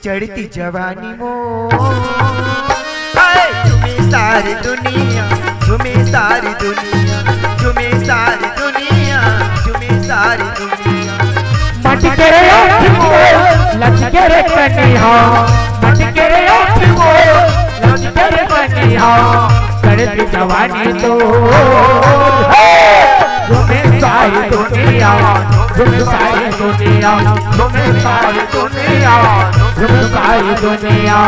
चढ़ती जवानी मो झूमे सारी दुनिया, झूमे सारी दुनिया, झूमे सारी दुनिया, झूमे सारी दुनिया। मटके रे ओठो लचके रे कन्या, मटके रे ओठो लचके रे कन्या, चढ़ती जवानी तो झूमे सारी दुनिया, झूमे सारी दुनिया, झूमे सारी दुनिया, झूमे सारी दुनिया।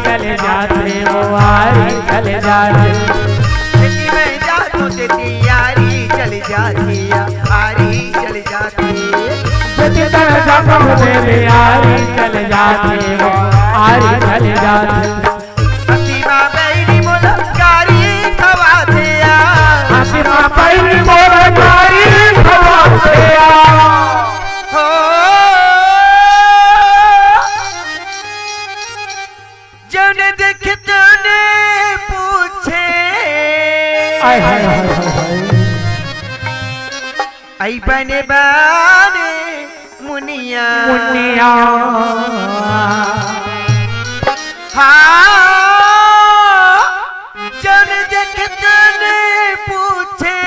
चले जाते वो आरी चले जाते, मैं जादू से तैयारी चले जाती, आरी चले जाती, आरी चले जाते वो आरी चले जाते। हसीमा बैरी मुलकारी खवाते, हसीमा बैरी मुलकारी खवाते। आई बने बाने मुनिया मुनिया, हाँ जन देखतने पूछे,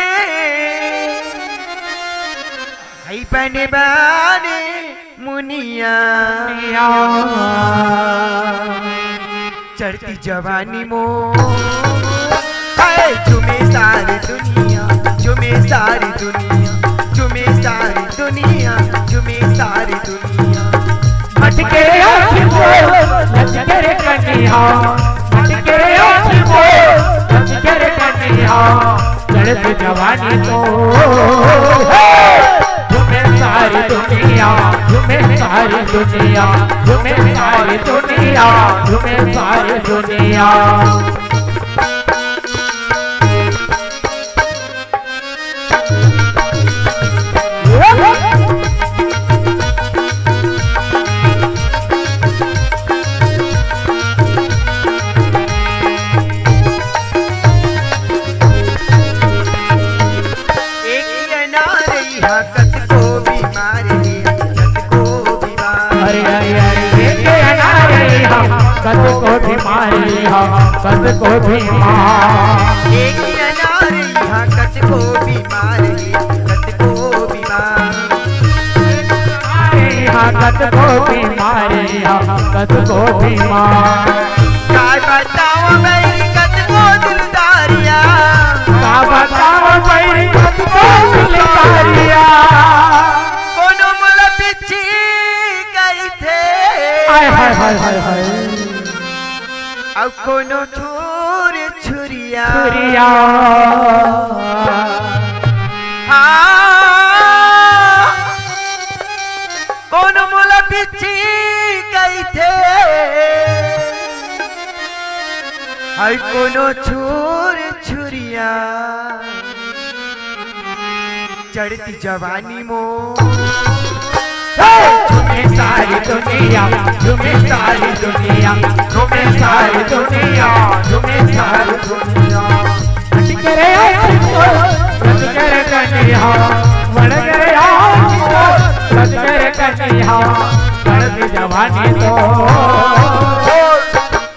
आई बने बाने मुनिया, चढ़ती जवानी मो झूमे सारी दुनिया, झूमे सारी दुनिया, झूमे सारी दुनिया, झूमे सारी दुनिया। मटके ओठो लचके रे कन्या, मटके ओठो लचके रे कन्या, चढ़ती जवानी तो झूमे सारी दुनिया, झूमे सारी दुनिया, झूमे सारी दुनिया, झूमे सारी दुनिया। कद को बीमारी हम, कद को बीमार, एक अनार यहाँ कद को बीमारी, कद को बीमार, यहाँ कद को बीमारी हम, कद को बीमार। क्या बताओ मेरी कद को दिलदारिया, क्या बताओ मेरी कद को दिलदारिया, कोनो मुला पिछी गई थे, हाय हाय हाय हाय हाय, अब कोनो छुर छुरिया, छुरिया, हाँ कोनो मुला पिछी गई थे, हाय कोनो छुर छुरिया, चढ़ती जवानी मो झूमे सारी दुनिया, झूमे सारी दुनिया, झूमे सारी दुनिया, झूमे सारी दुनिया। लचके रे ओठो लचके रे कन्या, वड़के रे ओठो लचके रे कन्या, चढ़ती जवानी तो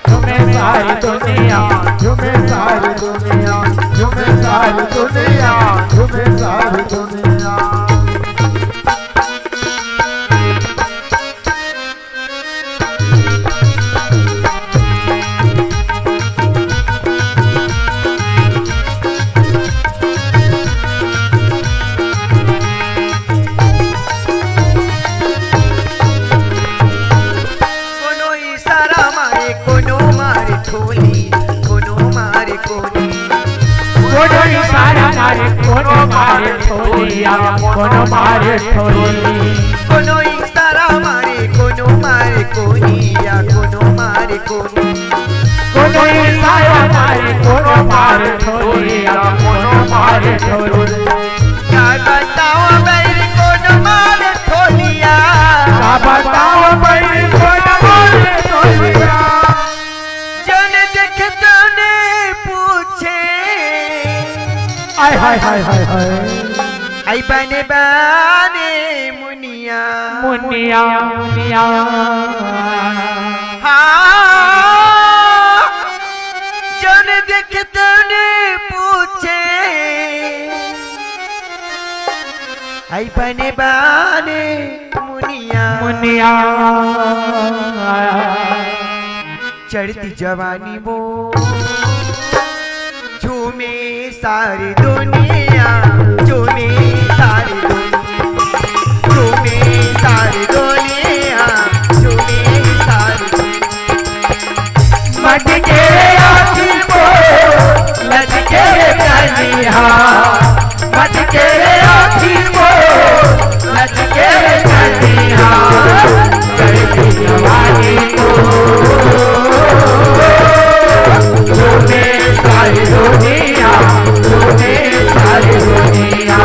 झूमे सारी दुनिया, झूमे सारी दुनिया, झूमे सारी दुनिया, झूमे सारी दुनिया। मारे ठोलिया, कोनो मारे ठोली, कोनो इशारा मारे, कोनो मारे मारे कोनिया कोनो मारे कोनी कोनो साया मारे कोनो मारे ढोलिया कोनो मारे ढोल क्या बताओ मेरी कोनो मारे ढोलिया का बताओ मेरी कोनो मारे ढोलिया जन देखे तने पूछे हाय हाय हाय हाय हाय आई बने बने मुनिया मुनिया मुनिया हाँ जन देखे तने पूछे आई बने बने मुनिया मुनिया चढ़ती जवानी वो झूमे सारी दुनिया झूमे सारी दुनिया झूमे सारी दुनिया झूमे सारी मटके आखी वो लटके कनिया मटके आखी वो लटके कनिया चढ़ती जवानी को झूमे सारी दुनिया झूमे सारी दुनिया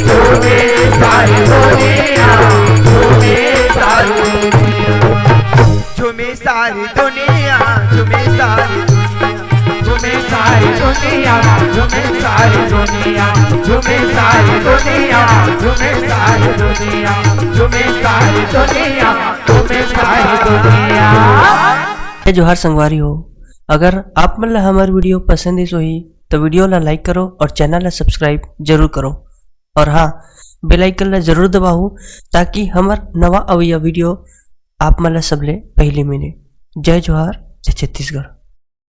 झूमे सारी दुनिया झूमे सारी दुनिया झूमे सारी दुनिया झूमे सारी दुनिया झूमे सारी दुनिया झूमे सारी दुनिया झूमे सारी दुनिया झूमे सारी दुनिया झूमे सारी दुनिया झूमे सारी दुनिया। जोहार संगवारी हो, अगर आप मन ला हमार वीडियो पसंद है सोही तो वीडियो ला लाइक करो और चैनल ला सब्सक्राइब जरूर करो और हाँ बेल आइकन ला जरूर दबाओ ताकि हमार नवा अवैया वीडियो आप मन ला सबले पहले मिले। जय जोहार, जय छत्तीसगढ़।